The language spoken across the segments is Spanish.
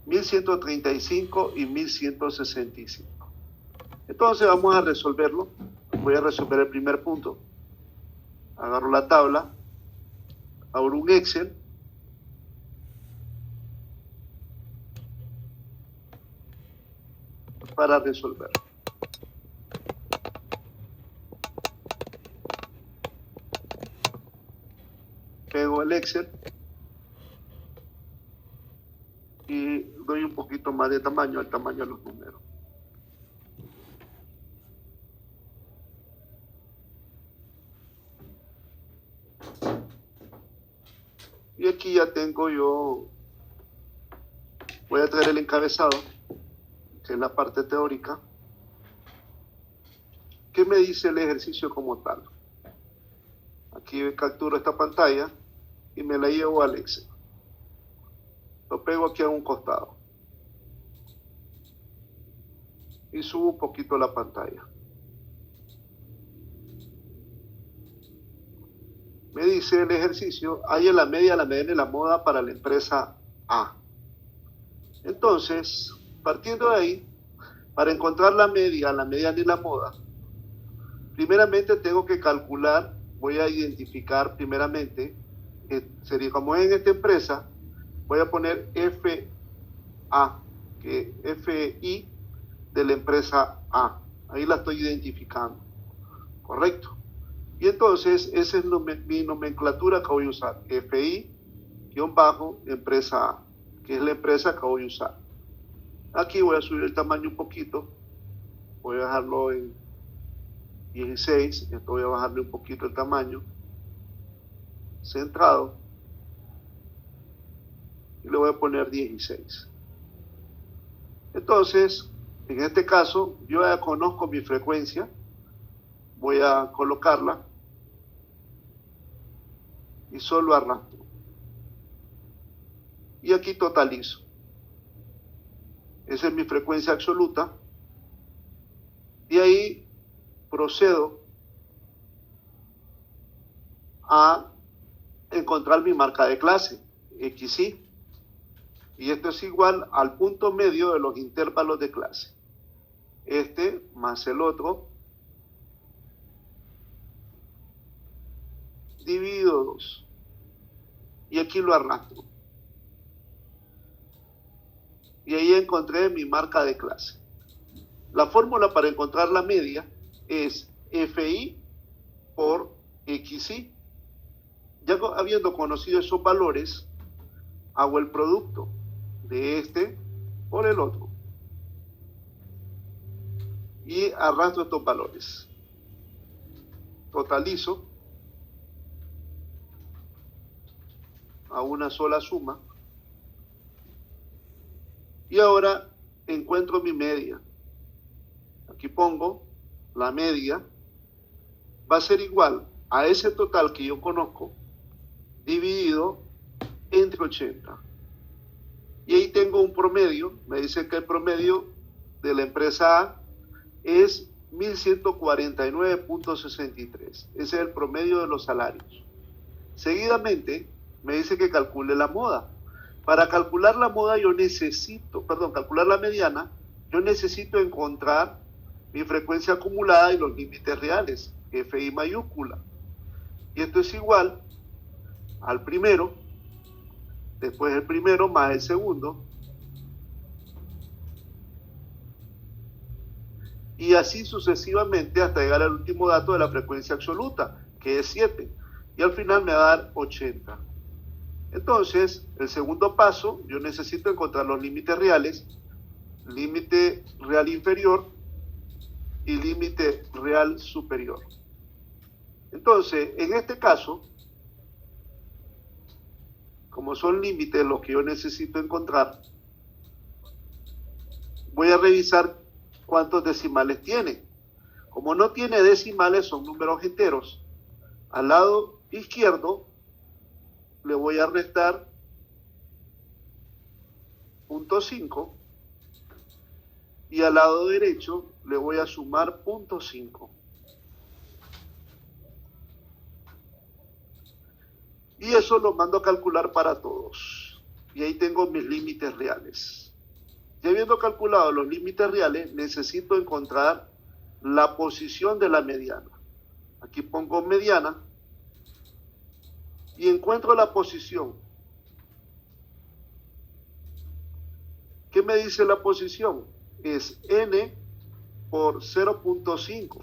1135 y 1165. Entonces vamos a resolverlo. Voy a resolver el primer punto. Agarro la tabla, abro un Excel, para resolver. Pego el Excel y doy un poquito más de tamaño, al tamaño de los números. Y aquí ya tengo yo, voy a traer el encabezado, que es la parte teórica. ¿Qué me dice el ejercicio como tal? Aquí capturo esta pantalla y me la llevo al Excel. Lo pego aquí a un costado. Y subo un poquito la pantalla. Me dice el ejercicio, hay en la media, la mediana y la moda para la empresa A. Entonces, partiendo de ahí, para encontrar la media, la mediana y la moda, primeramente tengo que calcular, voy a identificar primeramente, sería como en esta empresa, voy a poner FA, que FI de la empresa A. Ahí la estoy identificando. ¿Correcto? Y entonces, esa es mi nomenclatura que voy a usar. FI-empresa A, que es la empresa que voy a usar. Aquí voy a subir el tamaño un poquito. Voy a dejarlo en 16. Esto voy a bajarle un poquito el tamaño. Centrado. Y le voy a poner 16. Entonces, en este caso, yo ya conozco mi frecuencia. Voy a colocarla. Y solo arrastro. Y aquí totalizo. Esa es mi frecuencia absoluta. Y ahí procedo a encontrar mi marca de clase, XY. Y esto es igual al punto medio de los intervalos de clase. Este más el otro, dividido 2. Y aquí lo arrastro. Y ahí encontré mi marca de clase. La fórmula para encontrar la media es FI por XY. Ya habiendo conocido esos valores, hago el producto de este por el otro. Y arrastro estos valores. Totalizo a una sola suma. Y ahora encuentro mi media. Aquí pongo la media. Va a ser igual a ese total que yo conozco dividido entre 80. Y ahí tengo un promedio. Me dice que el promedio de la empresa A es 1149.63. Ese es el promedio de los salarios. Seguidamente me dice que calcule la moda. Para calcular la moda calcular la mediana, yo necesito encontrar mi frecuencia acumulada y los límites reales, FI mayúscula. Y esto es igual al primero, después el primero más el segundo, y así sucesivamente hasta llegar al último dato de la frecuencia absoluta, que es 7, y al final me va a dar 80. Entonces, el segundo paso, yo necesito encontrar los límites reales, límite real inferior y límite real superior. Entonces, en este caso, como son límites los que yo necesito encontrar, voy a revisar cuántos decimales tiene. Como no tiene decimales, son números enteros. Al lado izquierdo le voy a restar 0.5 y al lado derecho le voy a sumar 0.5. Y eso lo mando a calcular para todos. y ahí tengo mis límites reales. Ya habiendo calculado los límites reales, necesito encontrar la posición de la mediana. Aquí pongo mediana y encuentro la posición. ¿Qué me dice la posición? Es n por 0.5.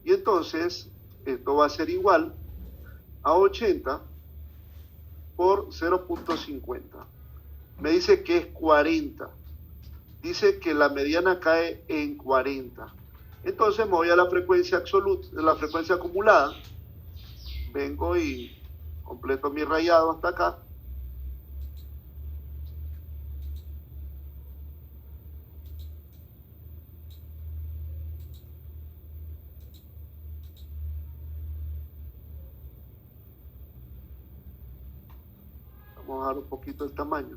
Y entonces, esto va a ser igual a 80 por 0.50. Me dice que es 40. Dice que la mediana cae en 40. Entonces me voy a la frecuencia absoluta, la frecuencia acumulada. Vengo y completo mi rayado hasta acá. Vamos a bajar un poquito el tamaño.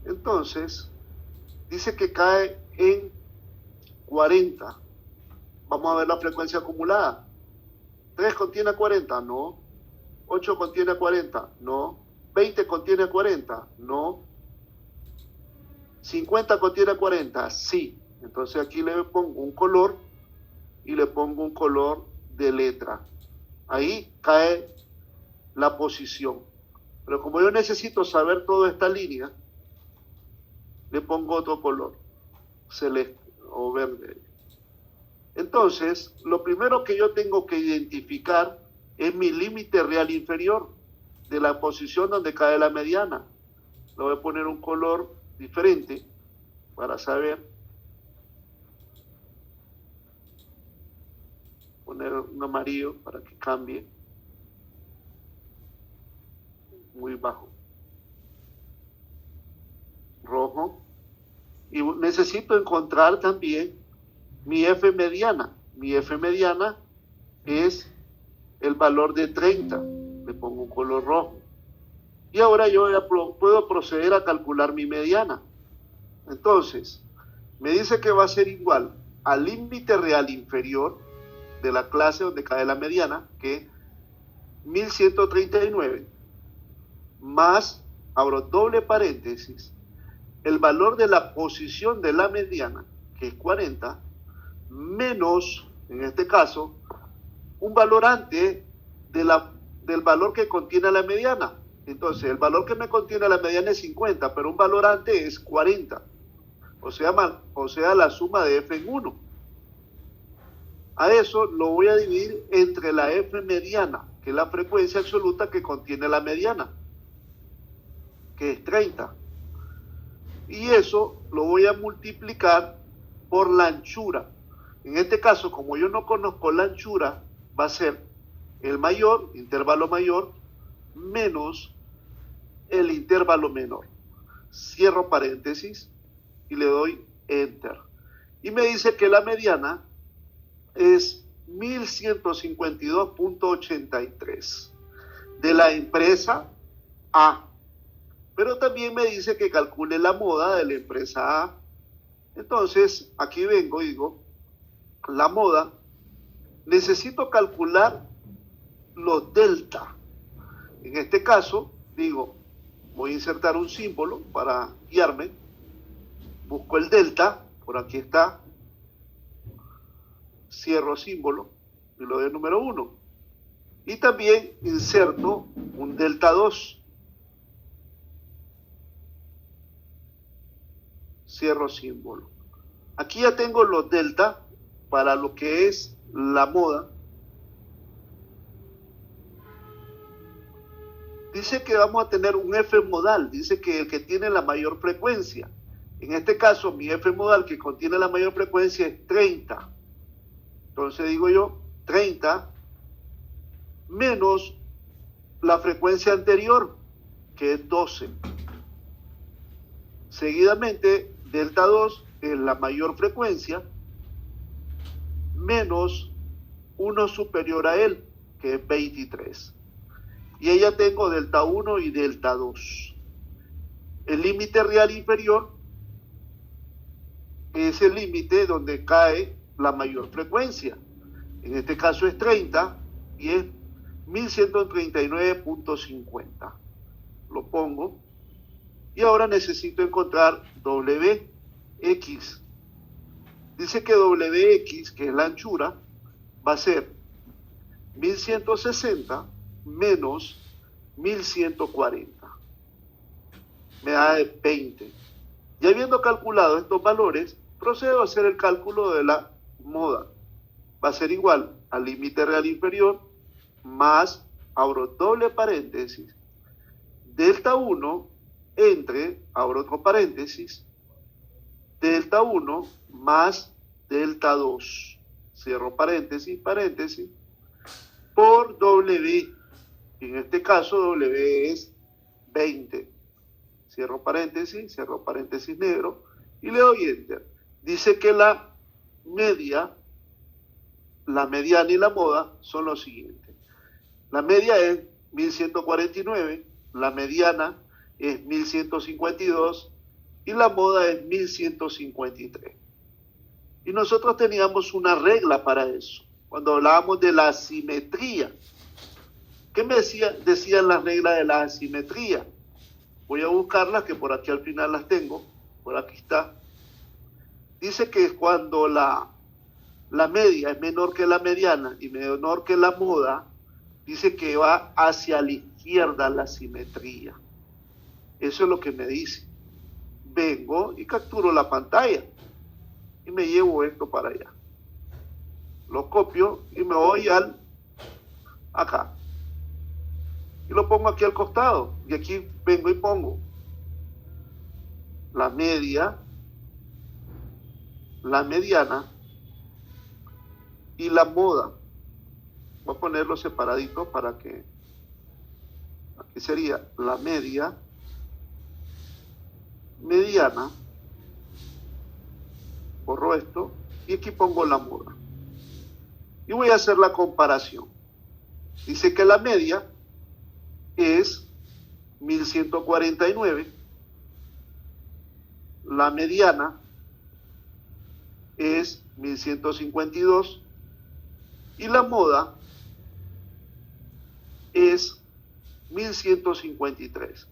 Entonces, dice que cae en 40. Vamos a ver la frecuencia acumulada. 3 contiene 40, no. 8 contiene 40, no. 20 contiene 40, no. 50 contiene 40, sí. Entonces aquí le pongo un color y le pongo un color de letra. Ahí cae la posición. Pero como yo necesito saber toda esta línea, le pongo otro color, celeste o verde. Entonces, lo primero que yo tengo que identificar es mi límite real inferior de la posición donde cae la mediana. Le voy a poner un color diferente para saber. Poner un amarillo para que cambie. Muy bajo. Rojo. Y necesito encontrar también mi F mediana. Mi F mediana es el valor de 30. Le pongo un color rojo. Y ahora yo ya puedo proceder a calcular mi mediana. Entonces, me dice que va a ser igual al límite real inferior de la clase donde cae la mediana, que 1139, más, abro doble paréntesis, el valor de la posición de la mediana, que es 40, menos, en este caso, un valorante del valor que contiene la mediana. Entonces, el valor que me contiene la mediana es 50, pero un valorante es 40. O sea, la suma de f en 1. A eso lo voy a dividir entre la f mediana, que es la frecuencia absoluta que contiene la mediana, que es 30. Y eso lo voy a multiplicar por la anchura. En este caso, como yo no conozco la anchura, va a ser el mayor, intervalo mayor, menos el intervalo menor. Cierro paréntesis y le doy Enter. Y me dice que la mediana es 1152.83 de la empresa A. Pero también me dice que calcule la moda de la empresa A. Entonces, aquí vengo y digo, la moda, necesito calcular los delta. En este caso, digo, voy a insertar un símbolo para guiarme. Busco el delta, por aquí está. Cierro símbolo y lo doy número 1. Y también inserto un delta 2. Cierro símbolo. Aquí ya tengo los delta para lo que es la moda. Dice que vamos a tener un F modal, dice que el que tiene la mayor frecuencia. En este caso, mi F modal que contiene la mayor frecuencia es 30. Entonces digo yo, 30 menos la frecuencia anterior, que es 12. Seguidamente, delta 2 es la mayor frecuencia, menos 1 superior a él, que es 23. Y ahí ya tengo delta 1 y delta 2. El límite real inferior es el límite donde cae la mayor frecuencia. En este caso es 30 y es 1139.50. Lo pongo. Y ahora necesito encontrar WX. Dice que WX, que es la anchura, va a ser 1160 menos 1140. Me da 20. Y habiendo calculado estos valores, procedo a hacer el cálculo de la moda. Va a ser igual al límite real inferior más, abro doble paréntesis, delta 1 entre, abro otro paréntesis, delta 1 más delta 2, cierro paréntesis, paréntesis, por W. En este caso W es 20. Cierro paréntesis negro y le doy enter. Dice que la media, la mediana y la moda son los siguientes. La media es 1149, la mediana es 1152 y la moda es 1153. Y nosotros teníamos una regla para eso, cuando hablábamos de la asimetría. ¿Qué me decían las reglas de la asimetría? Voy a buscarlas, que por aquí al final las tengo. Por aquí está. Dice que cuando la media es menor que la mediana y menor que la moda, dice que va hacia la izquierda la simetría. Eso es lo que me dice. Vengo y capturo la pantalla y me llevo esto para allá. Lo copio y me voy acá. Y lo pongo aquí al costado. Y aquí vengo y pongo la media, la mediana y la moda. Voy a ponerlo separadito para que... Aquí sería la media, mediana, borro esto y aquí pongo la moda. Y voy a hacer la comparación. Dice que la media es 1149, la mediana es 1152 y la moda es 1153.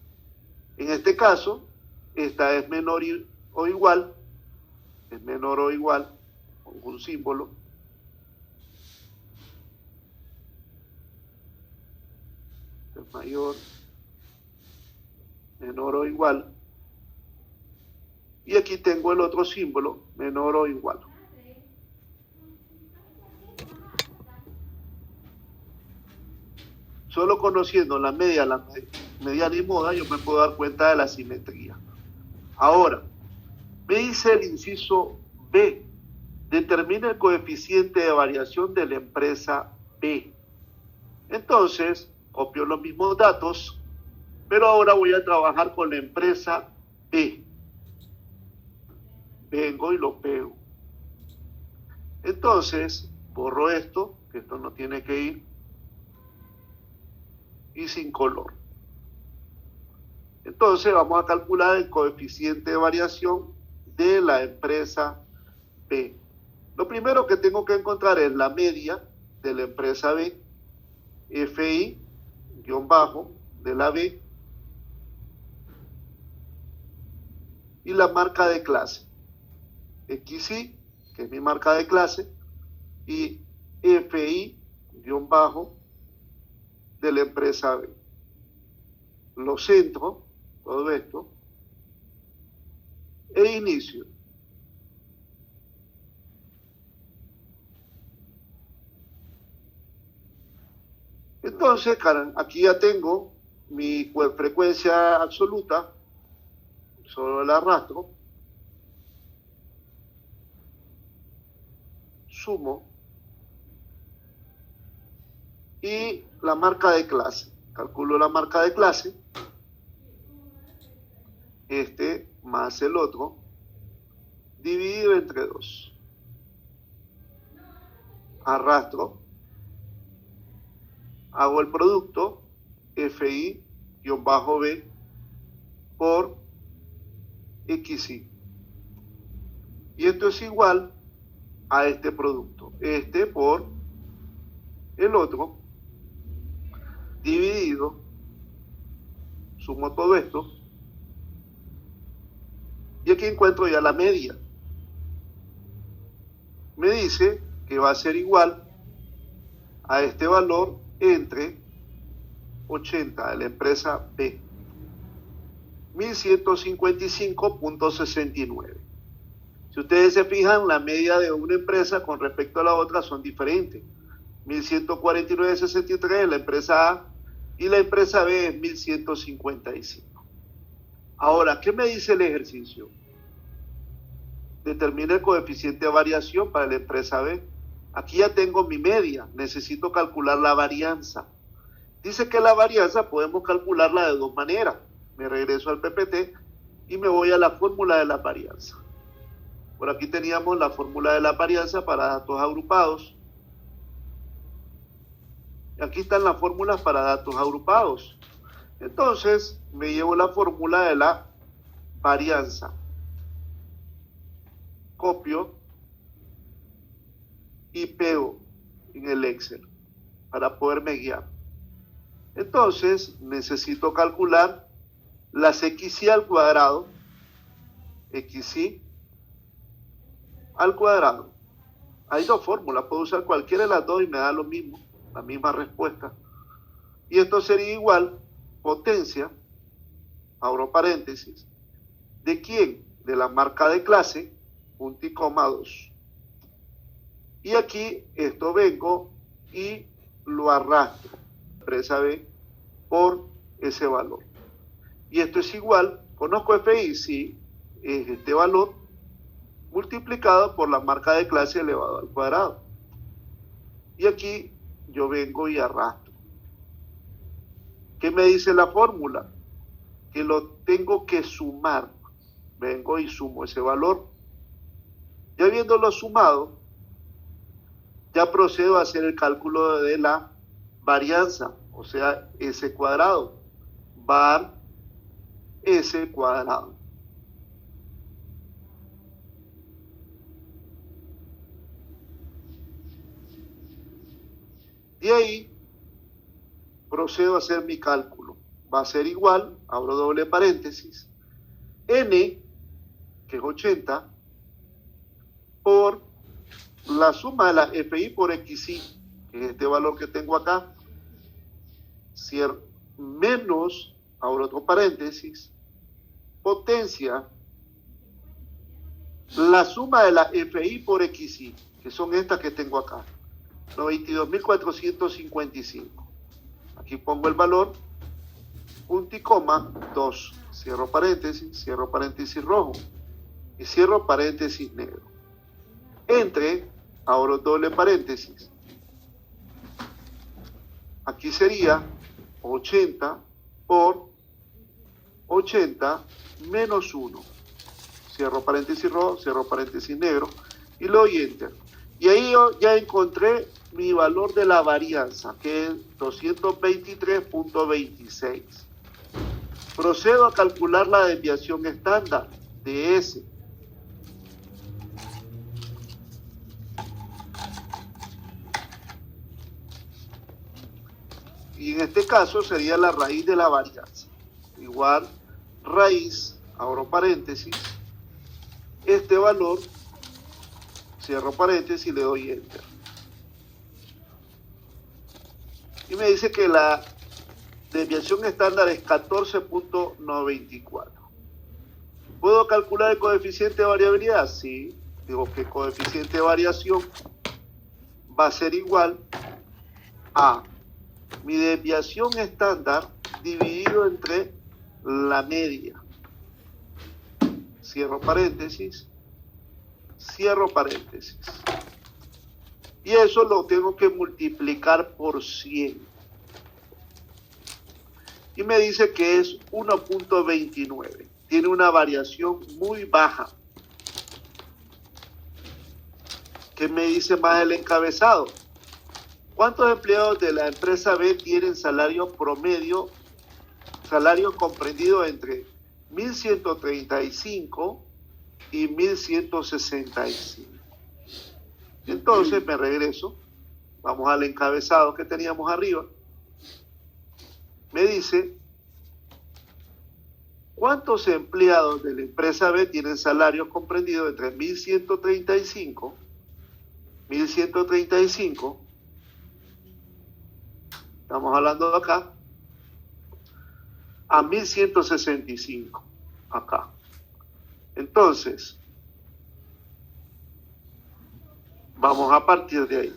En este caso, esta es menor o igual, es menor o igual, pongo un símbolo. Es mayor, menor o igual. Y aquí tengo el otro símbolo, menor o igual. Solo conociendo la media, la mediana y moda, yo me puedo dar cuenta de la simetría. Ahora, me dice el inciso B, determina el coeficiente de variación de la empresa B. Entonces, copio los mismos datos, pero ahora voy a trabajar con la empresa B. Vengo y lo pego. Entonces, borro esto, que esto no tiene que ir, y sin color. Entonces, vamos a calcular el coeficiente de variación de la empresa B. Lo primero que tengo que encontrar es la media de la empresa B, FI, guión bajo, de la B, y la marca de clase, XI, que es mi marca de clase, y FI, guión bajo, de la empresa B. Lo centro, todo esto, e inicio. Entonces, aquí ya tengo mi frecuencia absoluta, solo la arrastro, sumo, y la marca de clase. Calculo la marca de clase, este más el otro, dividido entre 2. Arrastro, hago el producto, FI-B por XI. Y esto es igual a este producto. Este por el otro, dividido, sumo todo esto, y aquí encuentro ya la media. Me dice que va a ser igual a este valor entre 80 de la empresa B, 1155.69. Si ustedes se fijan, la media de una empresa con respecto a la otra son diferentes. 1149.63 la empresa A y la empresa B es 1155. Ahora, ¿qué me dice el ejercicio? Determina el coeficiente de variación para la empresa B. Aquí ya tengo mi media, necesito calcular la varianza. Dice que la varianza podemos calcularla de dos maneras. Me regreso al PPT y me voy a la fórmula de la varianza. Por aquí teníamos la fórmula de la varianza para datos agrupados. Y aquí están las fórmulas para datos agrupados. Entonces, me llevo la fórmula de la varianza. Copio y pego en el Excel para poderme guiar. Entonces, necesito calcular las XY al cuadrado, XY al cuadrado. Hay dos fórmulas, puedo usar cualquiera de las dos y me da lo mismo, la misma respuesta. Y esto sería igual, potencia, abro paréntesis, ¿de quién? De la marca de clase, punto y coma 2. Y aquí esto vengo y lo arrastro, empresa B, por ese valor. Y esto es igual, ¿conozco FI? Sí, es este valor multiplicado por la marca de clase elevado al cuadrado. Y aquí yo vengo y arrastro. ¿Qué me dice la fórmula? Que lo tengo que sumar. Vengo y sumo ese valor. Ya habiéndolo sumado, ya procedo a hacer el cálculo de la varianza, o sea, S cuadrado, var S cuadrado. De ahí procedo a hacer mi cálculo. Va a ser igual, abro doble paréntesis, N, que es 80, por la suma de la FI por XY, que es este valor que tengo acá, menos, abro otro paréntesis, potencia, la suma de la FI por XY, que son estas que tengo acá, 92.455. Aquí pongo el valor, punto y coma, 2. Cierro paréntesis rojo y cierro paréntesis negro. Entre, abro doble paréntesis. Aquí sería 80 por 80 menos 1. Cierro paréntesis rojo, cierro paréntesis negro y le doy enter. Y ahí yo ya encontré mi valor de la varianza, que es 223.26. Procedo a calcular la desviación estándar de S. Y en este caso sería la raíz de la varianza. Igual, raíz, abro paréntesis, este valor, cierro paréntesis y le doy enter. Y me dice que la desviación estándar es 14.94. ¿Puedo calcular el coeficiente de variabilidad? Sí. Digo que el coeficiente de variación va a ser igual a mi desviación estándar dividido entre la media. Cierro paréntesis, cierro paréntesis. Y eso lo tengo que multiplicar por 100. Y me dice que es 1.29. Tiene una variación muy baja. ¿Qué me dice más el encabezado? ¿Cuántos empleados de la empresa B tienen salario promedio, salario comprendido entre 1.135 y 1.165. Entonces me regreso, vamos al encabezado que teníamos arriba. Me dice, ¿cuántos empleados de la empresa B tienen salarios comprendidos entre 1.135, estamos hablando de acá, a 1.165, acá? Entonces, vamos a partir de ahí.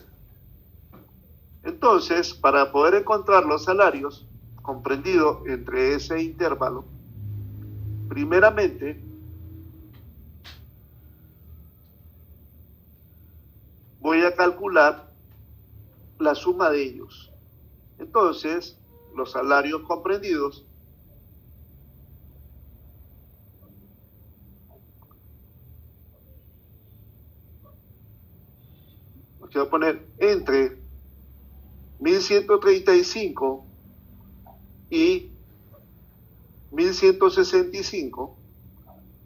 Entonces, para poder encontrar los salarios comprendidos entre ese intervalo, primeramente, voy a calcular la suma de ellos. Entonces, los salarios comprendidos quiero poner entre 1.135 y 1.165,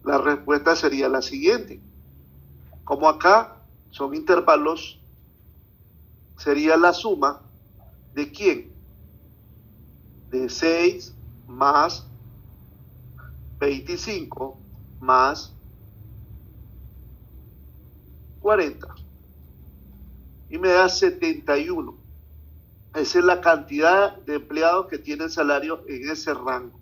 la respuesta sería la siguiente. Como acá son intervalos, sería la suma de ¿quién? De 6 más 25 más 40. Y me da 71. Esa es la cantidad de empleados que tienen salario en ese rango.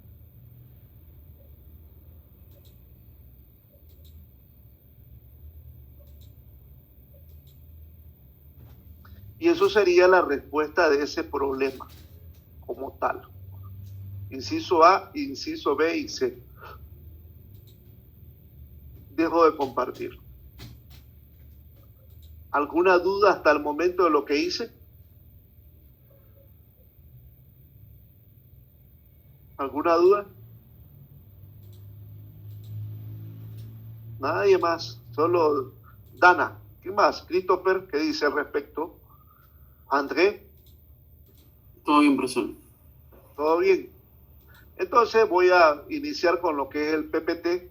Y eso sería la respuesta de ese problema como tal. Inciso A, inciso B y C. Dejo de compartir. ¿Alguna duda hasta el momento de lo que hice? ¿Alguna duda? Nadie más, solo Dana. ¿Qué más? Christopher, ¿qué dice al respecto? André. Todo bien, profesor. ¿Todo bien? Entonces voy a iniciar con lo que es el PPT.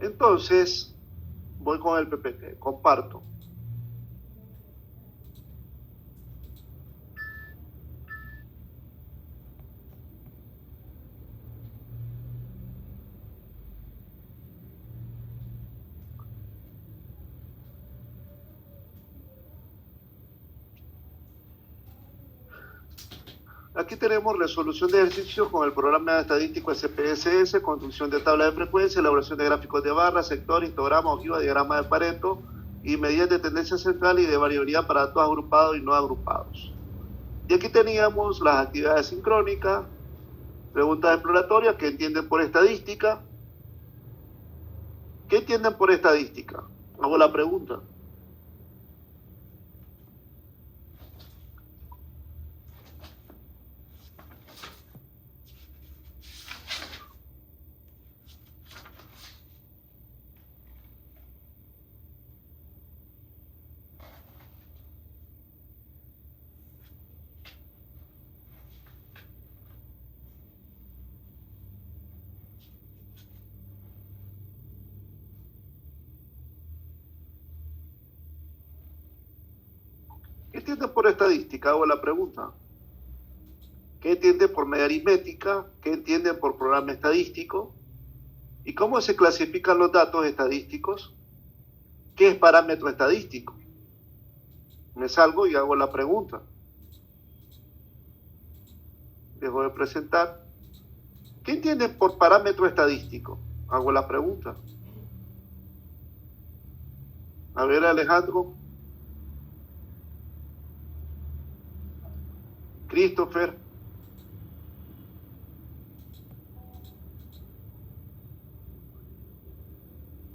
Entonces, voy con el PPT, comparto. Aquí tenemos resolución de ejercicios con el programa estadístico SPSS, construcción de tabla de frecuencia, elaboración de gráficos de barra, sector, histograma, ojiva, diagrama de Pareto y medidas de tendencia central y de variabilidad para datos agrupados y no agrupados. Y aquí teníamos las actividades sincrónicas, preguntas exploratorias, ¿qué entienden por estadística? ¿Qué entienden por estadística? Hago la pregunta. ¿Qué entienden por estadística? Hago la pregunta. ¿Qué entienden por media aritmética? ¿Qué entienden por programa estadístico? ¿Y cómo se clasifican los datos estadísticos? ¿Qué es parámetro estadístico? Me salgo y hago la pregunta. Dejo de presentar. ¿Qué entienden por parámetro estadístico? Hago la pregunta. A ver, Alejandro. Christopher.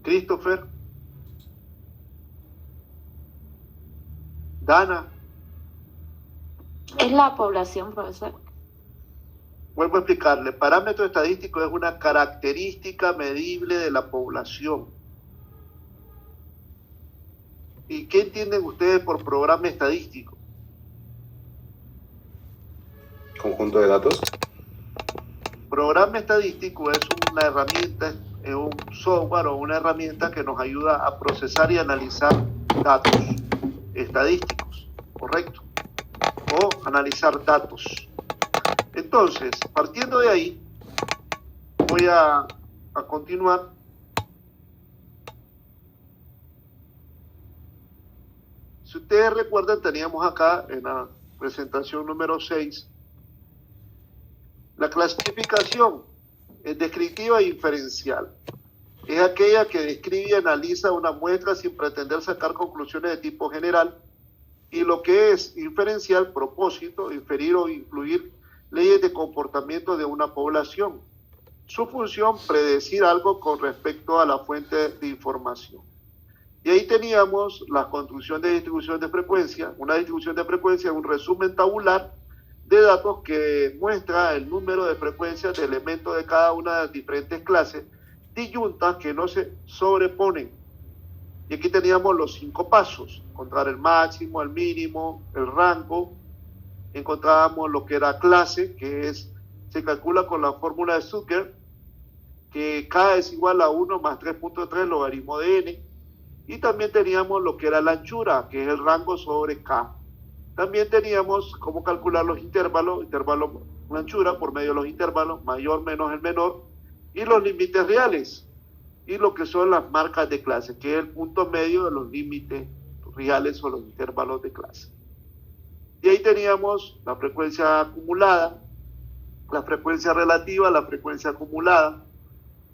Christopher. Dana. la población, profesor? Vuelvo a explicarle, parámetro estadístico es una característica medible de la población. ¿Y qué entienden ustedes por programa estadístico? Conjunto de datos. Programa estadístico es una herramienta, es un software o una herramienta que nos ayuda a procesar y analizar datos estadísticos, ¿correcto? O analizar datos. Entonces, partiendo de ahí, voy a continuar. Si ustedes recuerdan, teníamos acá en la presentación número 6, la clasificación es descriptiva e inferencial. Es aquella que describe y analiza una muestra sin pretender sacar conclusiones de tipo general, y lo que es inferencial, propósito, inferir o incluir leyes de comportamiento de una población. Su función, predecir algo con respecto a la fuente de información. Y ahí teníamos la construcción de distribución de frecuencia. Una distribución de frecuencia es un resumen tabular de datos que muestra el número de frecuencias de elementos de cada una de las diferentes clases disyuntas que no se sobreponen. Y aquí teníamos los 5 pasos: encontrar el máximo, el mínimo, el rango. Encontrábamos lo que era clase, que se calcula con la fórmula de Zucker, que K es igual a 1 más 3.3 logaritmo de n. Y también teníamos lo que era la anchura, que es el rango sobre K. También teníamos cómo calcular los intervalos, la anchura por medio de los intervalos, mayor menos el menor, y los límites reales, y lo que son las marcas de clase, que es el punto medio de los límites reales o los intervalos de clase. Y ahí teníamos la frecuencia acumulada, la frecuencia relativa, la frecuencia acumulada.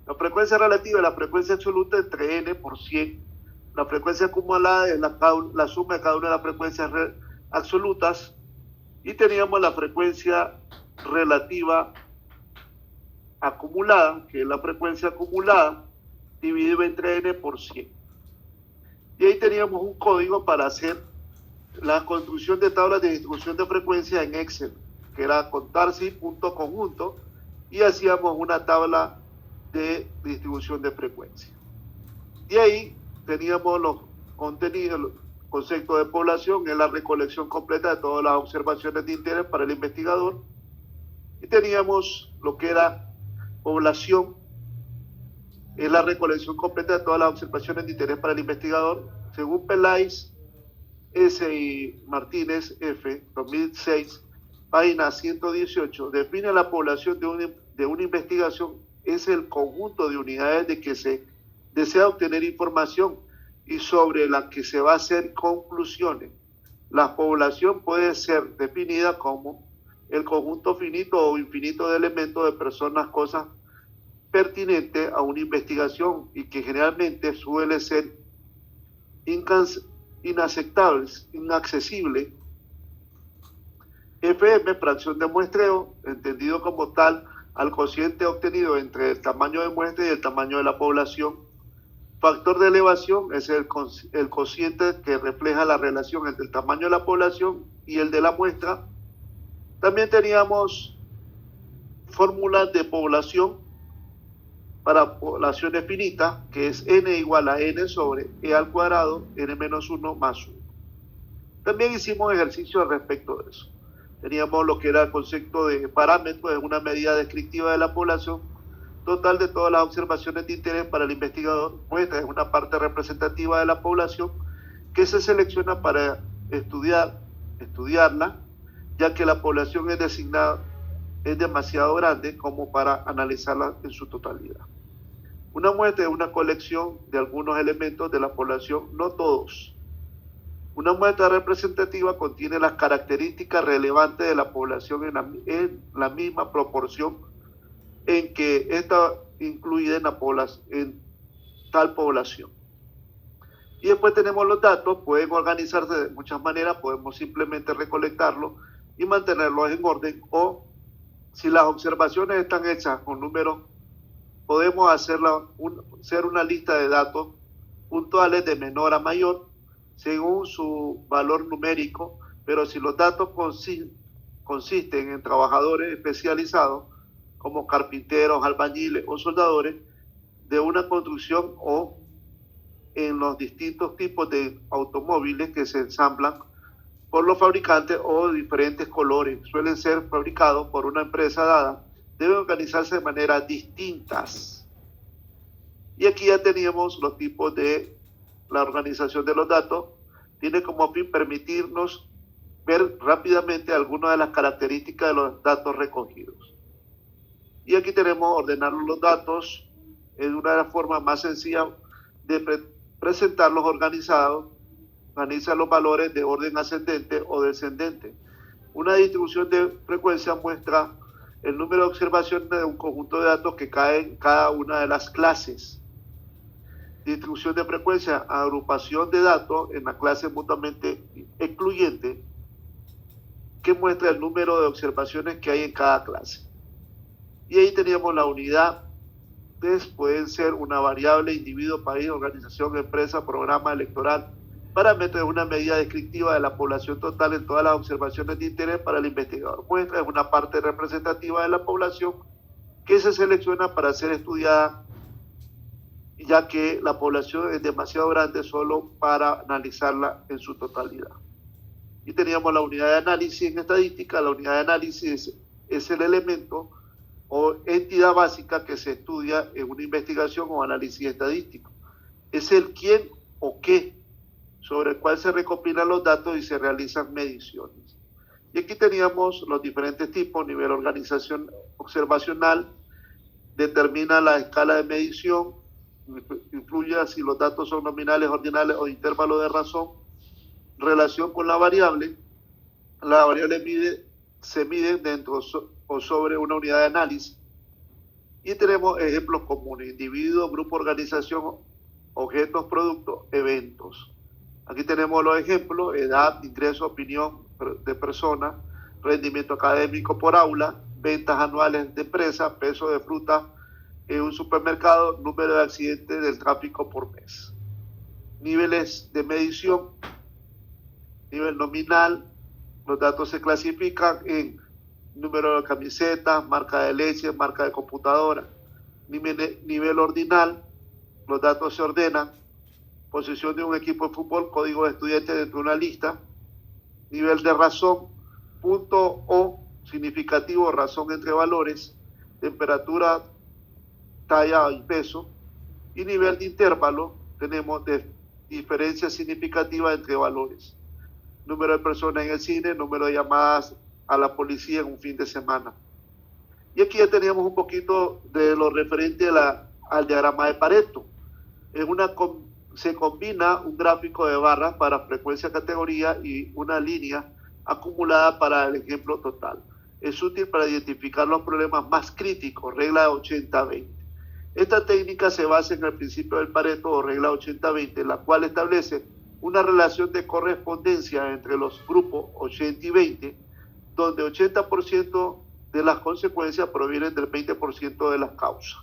La frecuencia relativa es la frecuencia absoluta entre n por 100. La frecuencia acumulada es la suma de cada una de las frecuencias absolutas. Y teníamos la frecuencia relativa acumulada, que es la frecuencia acumulada dividido entre n por 100. Y ahí teníamos un código para hacer la construcción de tablas de distribución de frecuencia en Excel, que era contarsi punto conjunto, y hacíamos una tabla de distribución de frecuencia. Y ahí teníamos los contenidos, los conceptos de población, es la recolección completa de todas las observaciones de interés para el investigador. Y teníamos lo que era población, es la recolección completa de todas las observaciones de interés para el investigador. Según Peláez S. y Martínez F. 2006, página 118, define la población de una investigación es el conjunto de unidades de que se desea obtener información y sobre la que se va a hacer conclusiones. La población puede ser definida como el conjunto finito o infinito de elementos de personas, cosas pertinentes a una investigación y que generalmente suele ser inaccesible. FM, fracción de muestreo, entendido como tal al cociente obtenido entre el tamaño de muestra y el tamaño de la población. Factor de elevación es el cociente que refleja la relación entre el tamaño de la población y el de la muestra. También teníamos fórmulas de población para poblaciones finitas, que es n igual a n sobre e al cuadrado, n menos 1 más 1. También hicimos ejercicio al respecto de eso. Teníamos lo que era el concepto de parámetro, es una medida descriptiva de la población total de todas las observaciones de interés para el investigador. Muestra es una parte representativa de la población que se selecciona para estudiarla, ya que la población es demasiado grande como para analizarla en su totalidad. Una muestra es una colección de algunos elementos de la población, no todos. Una muestra representativa contiene las características relevantes de la población en la misma proporción en que está incluida en tal población. Y después tenemos los datos, pueden organizarse de muchas maneras, podemos simplemente recolectarlos y mantenerlos en orden, o si las observaciones están hechas con números, podemos hacer una lista de datos puntuales de menor a mayor según su valor numérico, pero si los datos consisten en trabajadores especializados como carpinteros, albañiles o soldadores de una construcción o en los distintos tipos de automóviles que se ensamblan por los fabricantes o de diferentes colores. Suelen ser fabricados por una empresa dada. Deben organizarse de maneras distintas. Y aquí ya teníamos los tipos de la organización de los datos. Tiene como fin permitirnos ver rápidamente algunas de las características de los datos recogidos. Y aquí tenemos ordenar los datos en una de las formas más sencillas de presentarlos organizados. Organiza los valores de orden ascendente o descendente. Una distribución de frecuencia muestra el número de observaciones de un conjunto de datos que cae en cada una de las clases. Distribución de frecuencia, agrupación de datos en la clase mutuamente excluyente, que muestra el número de observaciones que hay en cada clase. Y ahí teníamos la unidad. Pueden ser una variable, individuo, país, organización, empresa, programa electoral. Parámetro es una medida descriptiva de la población total en todas las observaciones de interés para el investigador. Muestra es una parte representativa de la población que se selecciona para ser estudiada, ya que la población es demasiado grande solo para analizarla en su totalidad. Y teníamos la unidad de análisis en estadística. La unidad de análisis es el elemento o entidad básica que se estudia en una investigación o análisis estadístico. Es el quién o qué sobre el cual se recopilan los datos y se realizan mediciones. Y aquí teníamos los diferentes tipos. Nivel organización observacional determina la escala de medición, influye si los datos son nominales, ordinales o intervalos de razón. Relación con la variable se mide dentro o sobre una unidad de análisis. Y tenemos ejemplos comunes: individuo, grupo, organización, objetos, productos, eventos. Aquí tenemos los ejemplos: edad, ingreso, opinión de persona, rendimiento académico por aula, ventas anuales de empresa, peso de fruta en un supermercado, número de accidentes del tráfico por mes. Niveles de medición. Nivel nominal, los datos se clasifican en número de camisetas, marca de leche, marca de computadora. Nivel ordinal, los datos se ordenan: posición de un equipo de fútbol, código de estudiantes dentro de una lista. Nivel de razón, punto o significativo, razón entre valores, temperatura, talla y peso. Y nivel de intervalo, tenemos diferencia significativa entre valores: número de personas en el cine, número de llamadas a la policía en un fin de semana. Y aquí ya teníamos un poquito de lo referente al diagrama de Pareto. Se combina un gráfico de barras para frecuencia, categoría y una línea acumulada para el ejemplo total. Es útil para identificar los problemas más críticos, regla 80-20. Esta técnica se basa en el principio del Pareto o regla 80-20, la cual establece una relación de correspondencia entre los grupos 80 y 20, donde 80% de las consecuencias provienen del 20% de las causas.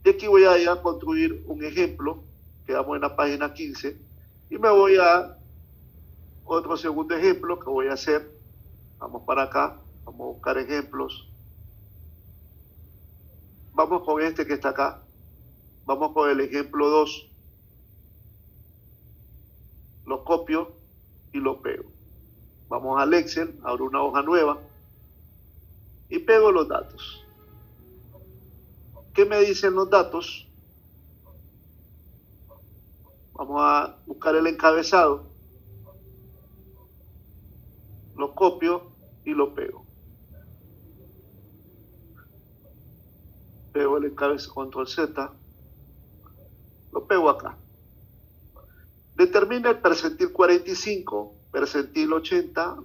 Y aquí voy a ir a construir un ejemplo. Quedamos en la página 15 y me voy a otro segundo ejemplo que voy a hacer. Vamos para acá, vamos a buscar ejemplos. Vamos con este que está acá. Vamos con el ejemplo 2. Lo copio y lo pego. Vamos al Excel, abro una hoja nueva y pego los datos. ¿Qué me dicen los datos? Vamos a buscar el encabezado. Lo copio y lo pego. Pego el encabezado, control Z. Lo pego acá. Determina el percentil 45, percentil 80,